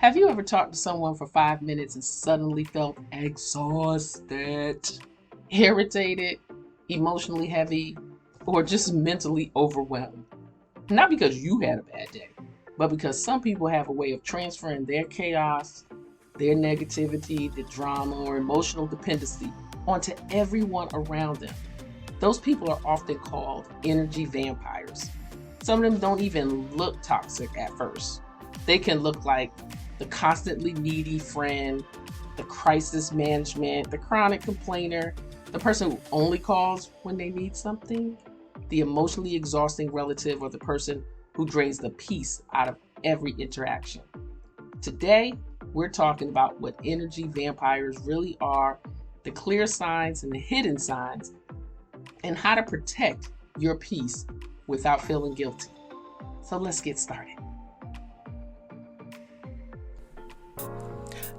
Have you ever talked to someone for 5 minutes and suddenly felt exhausted, irritated, emotionally heavy, or just mentally overwhelmed? Not because you had a bad day, but because some people have a way of transferring their chaos, their negativity, the drama, or emotional dependency onto everyone around them. Those people are often called energy vampires. Some of them don't even look toxic at first. They can look like the constantly needy friend, the crisis management, the chronic complainer, the person who only calls when they need something, the emotionally exhausting relative, or the person who drains the peace out of every interaction. Today, we're talking about what energy vampires really are, the clear signs and the hidden signs, and how to protect your peace without feeling guilty. So let's get started.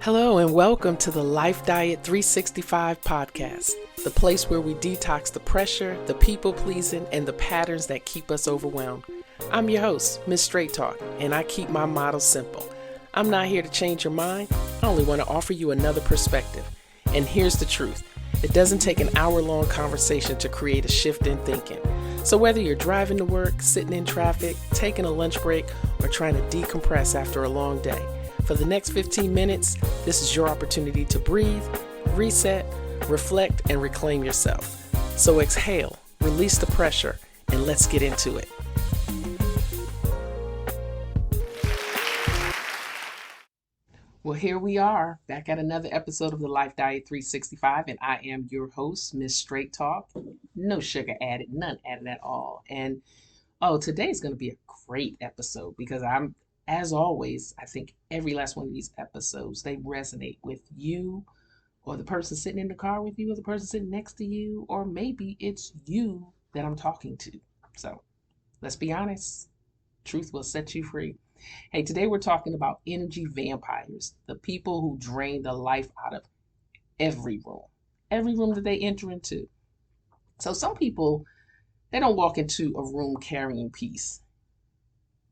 Hello, and welcome to the Life Diet 365 podcast, the place where we detox the pressure, the people pleasing, and the patterns that keep us overwhelmed. I'm your host, Miss Straight Talk, and I keep my motto simple. I'm not here to change your mind. I only want to offer you another perspective. And here's the truth. It doesn't take an hour-long conversation to create a shift in thinking. So whether you're driving to work, sitting in traffic, taking a lunch break, or trying to decompress after a long day, for the next 15 minutes, this is your opportunity to breathe, reset, reflect, and reclaim yourself. So exhale, release the pressure, and let's get into it. Well, here we are, back at another episode of the Life Diet 365, and I am your host, Miss Straight Talk. No sugar added, none added at all. And today's going to be a great episode because as always, I think every last one of these episodes, they resonate with you or the person sitting in the car with you or the person sitting next to you, or maybe it's you that I'm talking to. So let's be honest, truth will set you free. Hey, today we're talking about energy vampires, the people who drain the life out of every room that they enter into. So some people, they don't walk into a room carrying peace.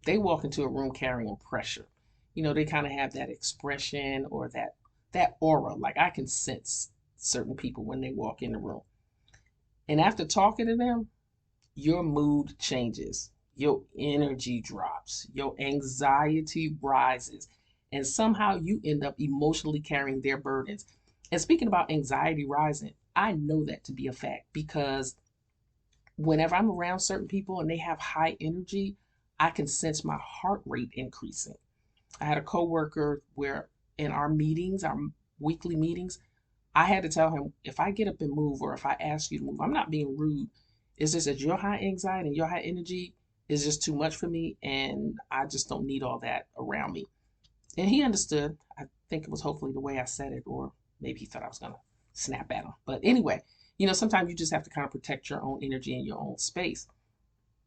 They walk into a room carrying pressure. They kind of have that expression or that aura. Like I can sense certain people when they walk in the room. And after talking to them, your mood changes. Your energy drops. Your anxiety rises. And somehow you end up emotionally carrying their burdens. And speaking about anxiety rising, I know that to be a fact because whenever I'm around certain people and they have high energy, I can sense my heart rate increasing. I had a coworker where in our meetings, our weekly meetings, I had to tell him, if I get up and move or if I ask you to move, I'm not being rude. It's just that your high anxiety and your high energy is just too much for me, and I just don't need all that around me. And he understood. I think it was hopefully the way I said it, or maybe he thought I was going to snap at him. But anyway, sometimes you just have to kind of protect your own energy and your own space.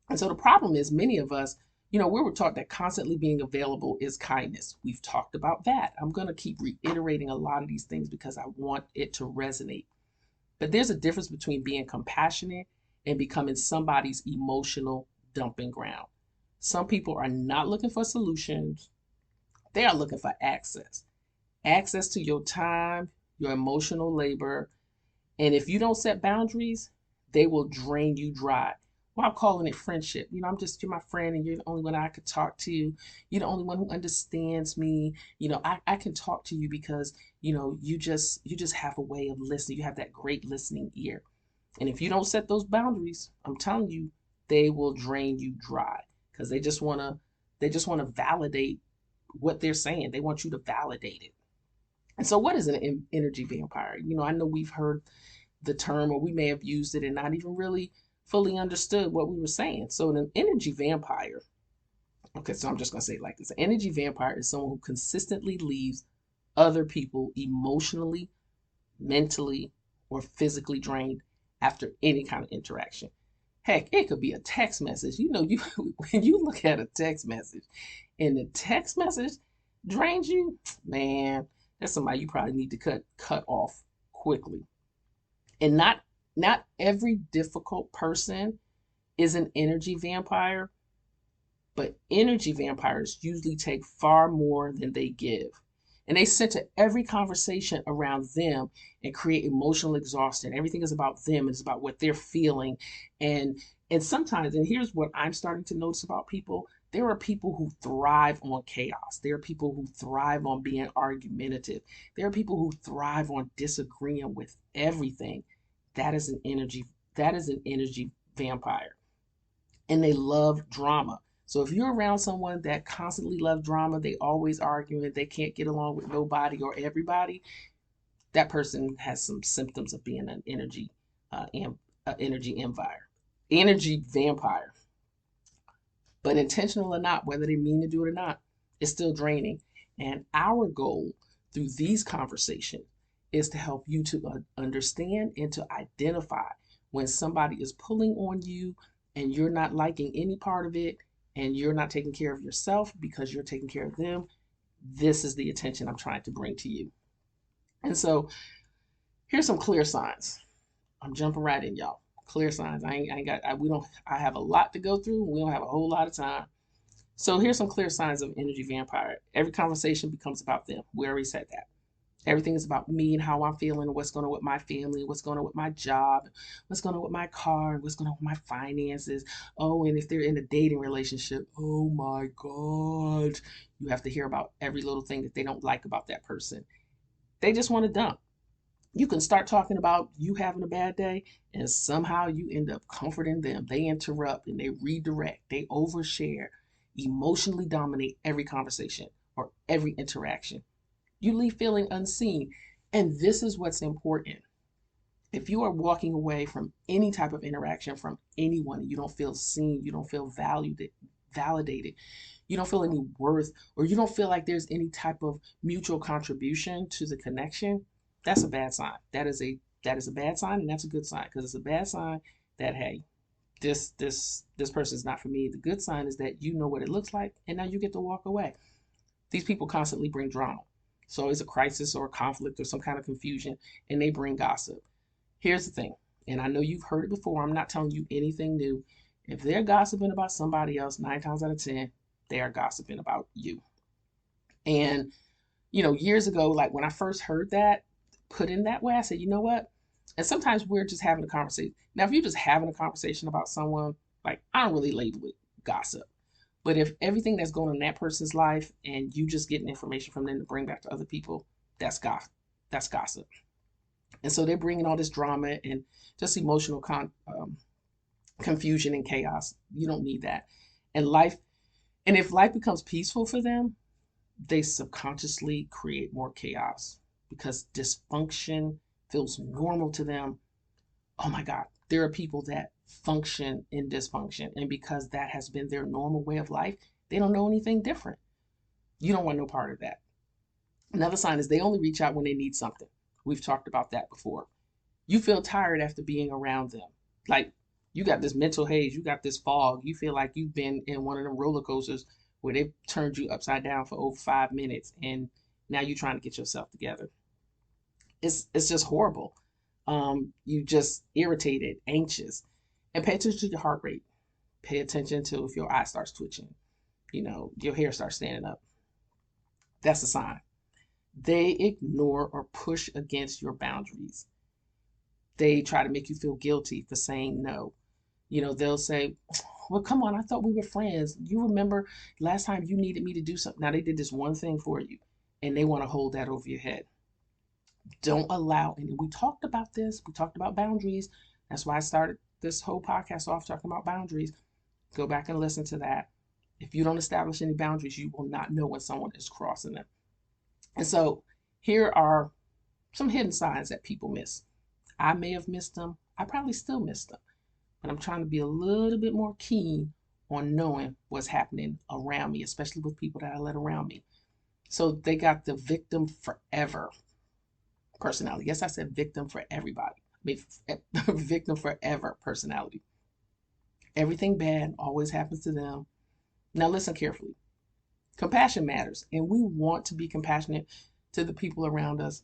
And so the problem is many of us, we were taught that constantly being available is kindness. We've talked about that. I'm going to keep reiterating a lot of these things because I want it to resonate. But there's a difference between being compassionate and becoming somebody's emotional dumping ground. Some people are not looking for solutions. They are looking for access. Access to your time, your emotional labor. And if you don't set boundaries, they will drain you dry. Well, I'm calling it friendship. You're my friend and you're the only one I could talk to. You're the only one who understands me. I can talk to you because, you just have a way of listening. You have that great listening ear. And if you don't set those boundaries, I'm telling you, they will drain you dry because they just want to validate what they're saying. They want you to validate it. And so what is an energy vampire? I know we've heard the term, or we may have used it and not even really fully understood what we were saying. So an energy vampire, okay, so I'm just going to say it like this. An energy vampire is someone who consistently leaves other people emotionally, mentally, or physically drained after any kind of interaction. Heck, it could be a text message. When you look at a text message and the text message drains you, man, that's somebody you probably need to cut off quickly. And not every difficult person is an energy vampire, But energy vampires usually take far more than they give. And they center every conversation around them and create emotional exhaustion. Everything is about them. It's about what they're feeling. And sometimes, and here's what I'm starting to notice about people, there are people who thrive on chaos. There are people who thrive on being argumentative. There are people who thrive on disagreeing with everything. That is an energy, that is an energy vampire. And they love drama. So if you're around someone that constantly loves drama, they always arguing, they can't get along with nobody or everybody, that person has some symptoms of being an energy vampire. Energy vampire. But intentional or not, whether they mean to do it or not, it's still draining. And our goal through these conversations is to help you to understand and to identify when somebody is pulling on you and you're not liking any part of it and you're not taking care of yourself because you're taking care of them. This is the attention I'm trying to bring to you. And so here's some clear signs. I'm jumping right in, y'all. Clear signs. I have a lot to go through. We don't have a whole lot of time. So here's some clear signs of energy vampire. Every conversation becomes about them. We already said that. Everything is about me and how I'm feeling, what's going on with my family, what's going on with my job, what's going on with my car, what's going on with my finances. Oh, and if they're in a dating relationship, oh my God. You have to hear about every little thing that they don't like about that person. They just want to dump. You can start talking about you having a bad day, and somehow you end up comforting them. They interrupt and they redirect, they overshare, emotionally dominate every conversation or every interaction. You leave feeling unseen. And this is what's important. If you are walking away from any type of interaction from anyone and you don't feel seen, you don't feel valued, validated, you don't feel any worth, or you don't feel like there's any type of mutual contribution to the connection, that's a bad sign. That is a bad sign, and that's a good sign, because it's a bad sign that, hey, this person is not for me. The good sign is that you know what it looks like, and now you get to walk away. These people constantly bring drama. So it's a crisis or a conflict or some kind of confusion, and they bring gossip. Here's the thing, and I know you've heard it before. I'm not telling you anything new. If they're gossiping about somebody else, 9 times out of 10, they are gossiping about you. And, years ago, like when I first heard that put in that way, I said, you know what? And sometimes we're just having a conversation. Now, if you're just having a conversation about someone, like, I don't really label it gossip. But if everything that's going on in that person's life and you just getting information from them to bring back to other people, that's gossip. That's gossip. And so they're bringing all this drama and just emotional confusion and chaos. You don't need that. And if life becomes peaceful for them, they subconsciously create more chaos because dysfunction feels normal to them. Oh my God, there are people that function in dysfunction. And because that has been their normal way of life, they don't know anything different. You don't want no part of that. Another sign is they only reach out when they need something. We've talked about that before. You feel tired after being around them. Like, you got this mental haze, you got this fog. You feel like you've been in one of them roller coasters where they've turned you upside down for over 5 minutes, and now you're trying to get yourself together. It's just horrible. You just irritated, anxious, and pay attention to your heart rate. Pay attention to if your eye starts twitching, your hair starts standing up. That's a sign. They ignore or push against your boundaries. They try to make you feel guilty for saying no. They'll say, well, come on, I thought we were friends. You remember last time you needed me to do something. Now they did this one thing for you, and they want to hold that over your head. Don't allow, and we talked about this. We talked about boundaries. That's why I started this whole podcast off talking about boundaries. Go back and listen to that. If you don't establish any boundaries, you will not know when someone is crossing them. And so here are some hidden signs that people miss. I may have missed them. I probably still miss them. But I'm trying to be a little bit more keen on knowing what's happening around me, especially with people that I let around me. So they got the victim forever personality. Yes, I said victim for everybody. I mean, victim forever personality. Everything bad always happens to them. Now listen carefully. Compassion matters, and we want to be compassionate to the people around us.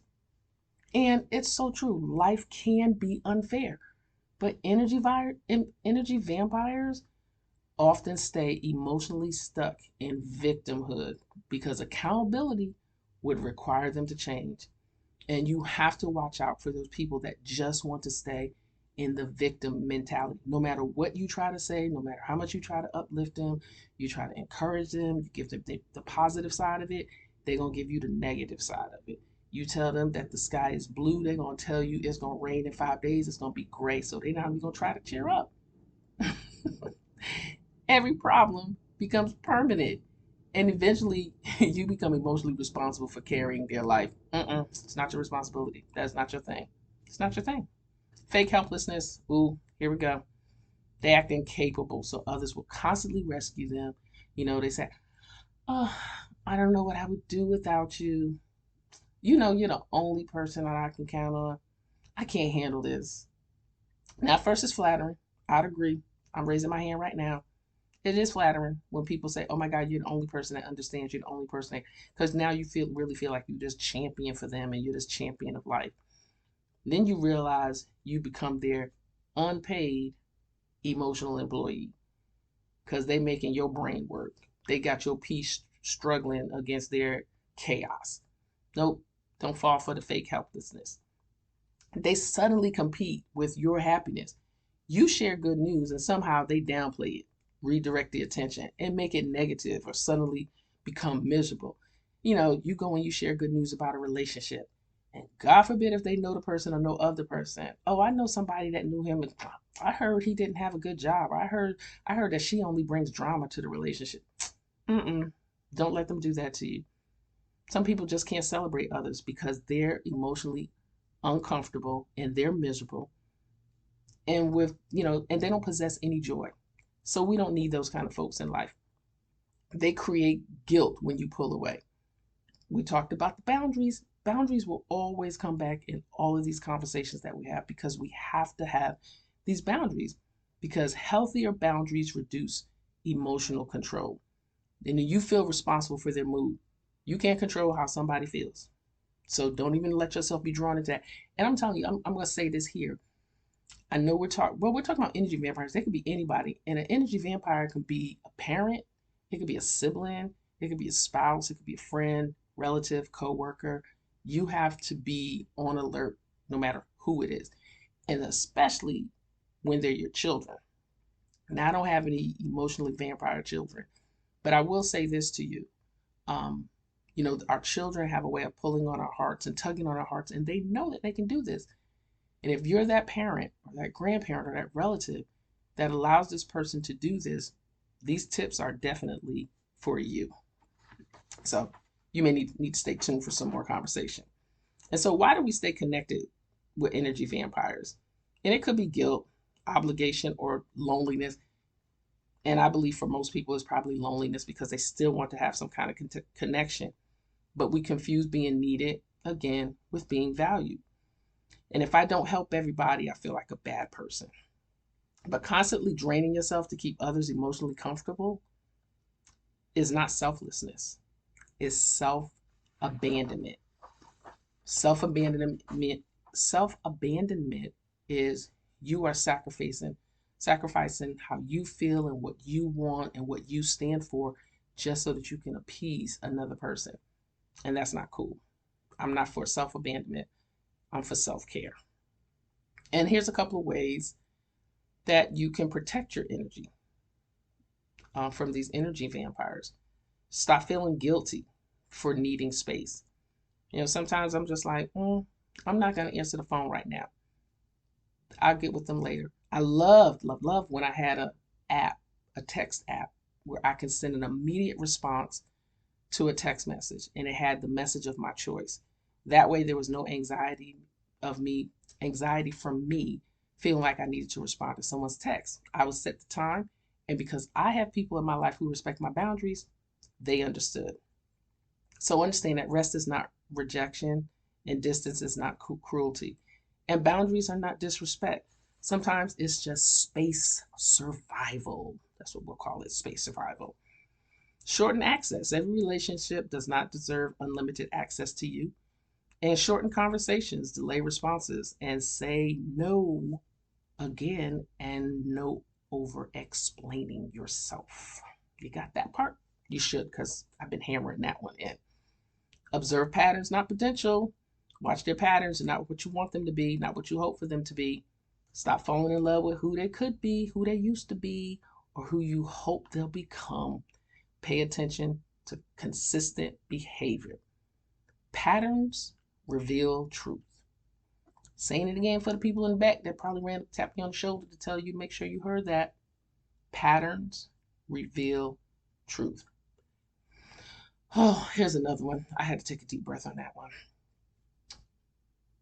And it's so true. Life can be unfair. But energy vampires, often stay emotionally stuck in victimhood because accountability would require them to change. And you have to watch out for those people that just want to stay in the victim mentality. No matter what you try to say, no matter how much you try to uplift them, you try to encourage them, you give them the positive side of it, they're going to give you the negative side of it. You tell them that the sky is blue, they're going to tell you it's going to rain in 5 days, it's going to be gray. So they're not even going to try to cheer up. Every problem becomes permanent. And eventually, you become emotionally responsible for carrying their life. It's not your responsibility. That's not your thing. It's not your thing. Fake helplessness. Ooh, here we go. They act incapable, so others will constantly rescue them. They say, "Oh, I don't know what I would do without you. You're the only person that I can count on. I can't handle this." Now, at first, it's flattering. I'd agree. I'm raising my hand right now. It is flattering when people say, "Oh my God, you're the only person that understands. You're the only person that," because now you really feel like you're just champion for them and you're this champion of life. Then you realize you become their unpaid emotional employee because they making your brain work. They got your piece struggling against their chaos. Nope, don't fall for the fake helplessness. They suddenly compete with your happiness. You share good news and somehow they downplay it, redirect the attention, and make it negative or suddenly become miserable. You go and you share good news about a relationship. And God forbid if they know the person or know of the person. Oh, I know somebody that knew him and I heard he didn't have a good job. I heard that she only brings drama to the relationship. Mm-mm. Don't let them do that to you. Some people just can't celebrate others because they're emotionally uncomfortable and they're miserable and and they don't possess any joy. So we don't need those kind of folks in life. They create guilt when you pull away. We talked about the boundaries. Boundaries will always come back in all of these conversations that we have because we have to have these boundaries because healthier boundaries reduce emotional control. And you feel responsible for their mood. You can't control how somebody feels. So don't even let yourself be drawn into that. And I'm telling you, I'm going to say this here. I know we're talking about energy vampires. They could be anybody. And an energy vampire could be a parent, it could be a sibling, it could be a spouse, it could be a friend, relative, coworker. You have to be on alert no matter who it is. And especially when they're your children. Now I don't have any emotionally vampire children, but I will say this to you. Um, our children have a way of pulling on our hearts and tugging on our hearts, and they know that they can do this. And if you're that parent or that grandparent or that relative that allows this person to do this, these tips are definitely for you. So you may need to stay tuned for some more conversation. And so, why do we stay connected with energy vampires? And it could be guilt, obligation, or loneliness. And I believe for most people, it's probably loneliness because they still want to have some kind of connection. But we confuse being needed again with being valued. And if I don't help everybody, I feel like a bad person. But constantly draining yourself to keep others emotionally comfortable is not selflessness, it's self abandonment. Self abandonment self abandonment is you are sacrificing how you feel and what you want and what you stand for just so that you can appease another person. And that's not cool. I'm not for self abandonment. I'm for self care. And here's a couple of ways that you can protect your energy from these energy vampires. Stop feeling guilty for needing space. Sometimes I'm just like, I'm not going to answer the phone right now. I'll get with them later. I loved, love, love when I had a text app where I could send an immediate response to a text message and it had the message of my choice. That way there was no anxiety from me feeling like I needed to respond to someone's text. I would set the time, and because I have people in my life who respect my boundaries, they understood. So understand that rest is not rejection and distance is not cruelty. And boundaries are not disrespect. Sometimes it's just space survival. That's what we'll call it, space survival. Shorten access. Every relationship does not deserve unlimited access to you. And shorten conversations, delay responses, and say no again and no over explaining yourself. You got that part? You should, because I've been hammering that one in. Observe patterns, not potential. Watch their patterns and not what you want them to be, not what you hope for them to be. Stop falling in love with who they could be, who they used to be, or who you hope they'll become. Pay attention to consistent behavior. Patterns reveal truth. Saying it again for the people in the back that probably ran tap you on the shoulder to tell you to make sure you heard that. Patterns reveal truth. Oh, here's another one. I had to take a deep breath on that one.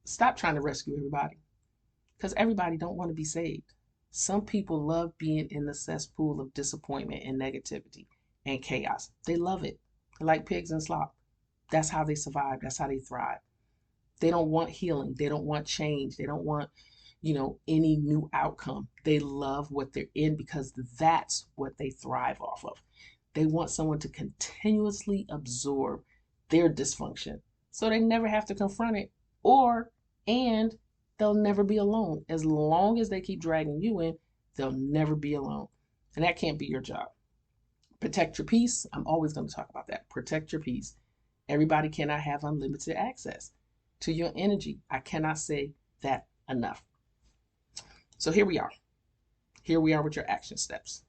Stop trying to rescue everybody, because everybody don't want to be saved. Some people love being in the cesspool of disappointment and negativity and chaos. They love it. They're like pigs in slop. That's how they survive. That's how they thrive. They don't want healing. They don't want change. They don't want, any new outcome. They love what they're in because that's what they thrive off of. They want someone to continuously absorb their dysfunction so they never have to confront it, and they'll never be alone. As long as they keep dragging you in, they'll never be alone. And that can't be your job. Protect your peace. I'm always going to talk about that. Protect your peace. Everybody cannot have unlimited access to your energy. I cannot say that enough. So here we are. Here we are with your action steps.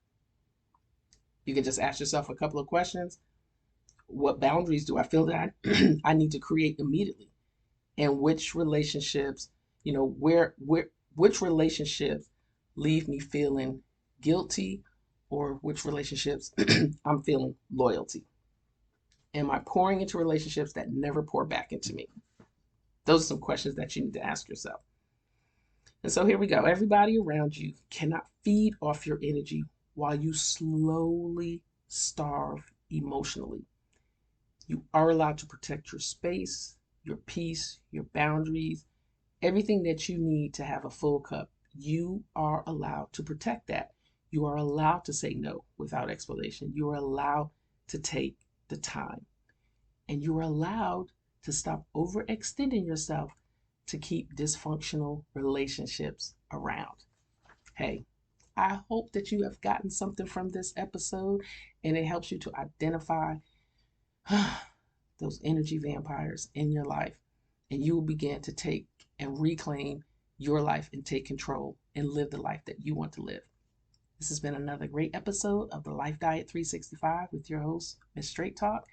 You can just ask yourself a couple of questions. What boundaries do I feel that I need to create immediately? And which relationships, which relationships leave me feeling guilty, or which relationships I'm feeling loyalty? Am I pouring into relationships that never pour back into me? Those are some questions that you need to ask yourself. And so here we go. Everybody around you cannot feed off your energy while you slowly starve emotionally. You are allowed to protect your space, your peace, your boundaries, everything that you need to have a full cup. You are allowed to protect that. You are allowed to say no without explanation. You are allowed to take the time. And you are allowed to stop overextending yourself to keep dysfunctional relationships around. Hey, I hope that you have gotten something from this episode and it helps you to identify those energy vampires in your life, and you will begin to take and reclaim your life and take control and live the life that you want to live. This has been another great episode of the Life Diet 365 with your host, Ms. Straight Talk.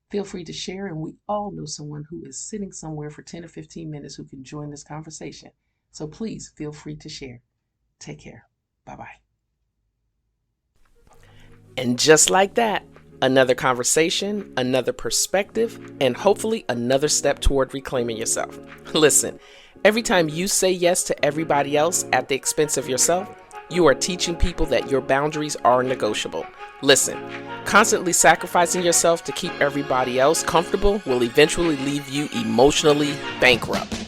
Feel free to share, and we all know someone who is sitting somewhere for 10 or 15 minutes who can join this conversation. So please feel free to share. Take care. Bye-bye. And just like that, another conversation, another perspective, and hopefully another step toward reclaiming yourself. Listen, every time you say yes to everybody else at the expense of yourself, you are teaching people that your boundaries are negotiable. Listen, constantly sacrificing yourself to keep everybody else comfortable will eventually leave you emotionally bankrupt.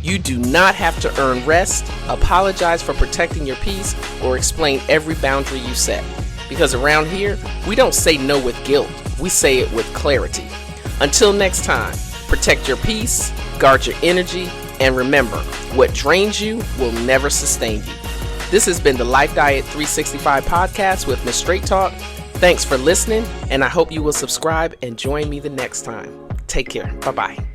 You do not have to earn rest, apologize for protecting your peace, or explain every boundary you set. Because around here, we don't say no with guilt, we say it with clarity. Until next time, protect your peace, guard your energy, and remember, what drains you will never sustain you. This has been the Life Diet 365 podcast with Ms. Straight Talk. Thanks for listening, and I hope you will subscribe and join me the next time. Take care. Bye-bye.